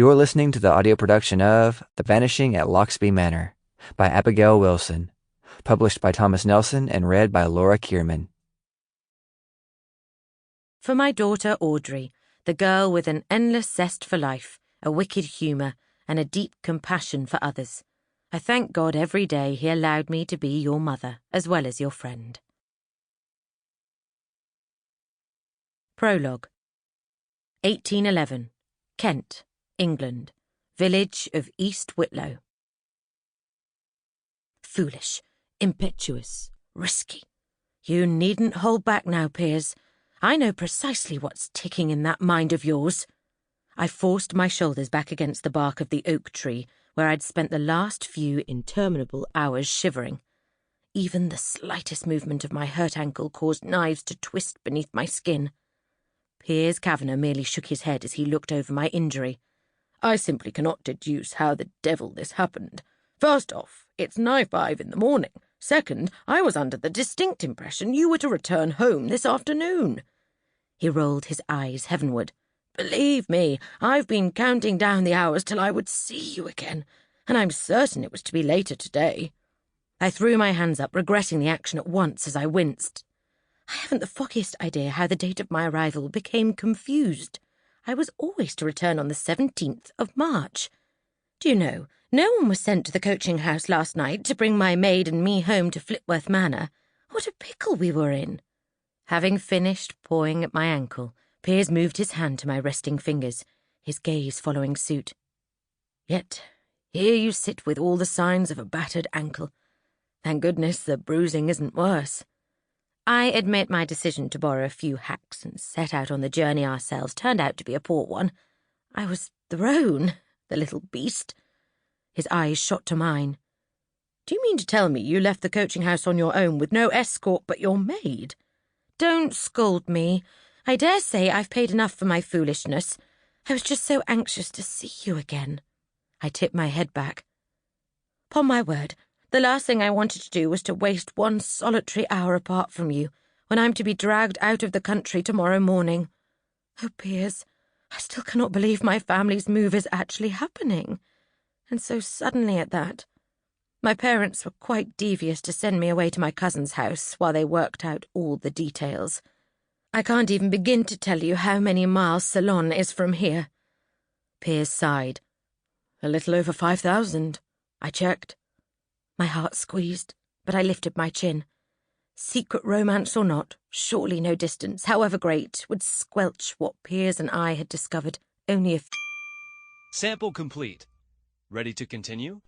You are listening to the audio production of The Vanishing at Loxby Manor by Abigail Wilson, published by Thomas Nelson and read by Laura Kirman. For my daughter Audrey, the girl with an endless zest for life, a wicked humour, and a deep compassion for others, I thank God every day he allowed me to be your mother as well as your friend. Prologue. 1811. Kent, England. Village of East Whitlow. Foolish, impetuous, risky. You needn't hold back now, Piers. I know precisely what's ticking in that mind of yours. I forced my shoulders back against the bark of the oak tree where I'd spent the last few interminable hours shivering. Even the slightest movement of my hurt ankle caused knives to twist beneath my skin. Piers Kavanagh merely shook his head as he looked over my injury. I simply cannot deduce how the devil this happened. First off, it's nigh 5 in the morning. Second, I was under the distinct impression you were to return home this afternoon. He rolled his eyes heavenward. Believe me, I've been counting down the hours till I would see you again, and I'm certain it was to be later today. I threw my hands up, regretting the action at once as I winced. I haven't the foggiest idea how the date of my arrival became confused. I was always to return on the 17th of March. Do you know, no one was sent to the coaching house last night to bring my maid and me home to Flitworth Manor. What a pickle we were in. Having finished pawing at my ankle, Piers moved his hand to my resting fingers, his gaze following suit. Yet, here you sit with all the signs of a battered ankle. Thank goodness the bruising isn't worse. I admit my decision to borrow a few hacks and set out on the journey ourselves turned out to be a poor one. I was thrown, the little beast. His eyes shot to mine. Do you mean to tell me you left the coaching house on your own with no escort but your maid? Don't scold me. I dare say I've paid enough for my foolishness. I was just so anxious to see you again. I tipped my head back. Upon my word, the last thing I wanted to do was to waste one solitary hour apart from you, when I'm to be dragged out of the country tomorrow morning. Oh, Piers, I still cannot believe my family's move is actually happening. And so suddenly at that. My parents were quite devious to send me away to my cousin's house while they worked out all the details. I can't even begin to tell you how many miles Seline is from here. Piers sighed. A little over 5,000. I checked. My heart squeezed, but I lifted my chin. Secret romance or not, surely no distance, however great, would squelch what Piers and I had discovered only a Sample complete. Ready to continue?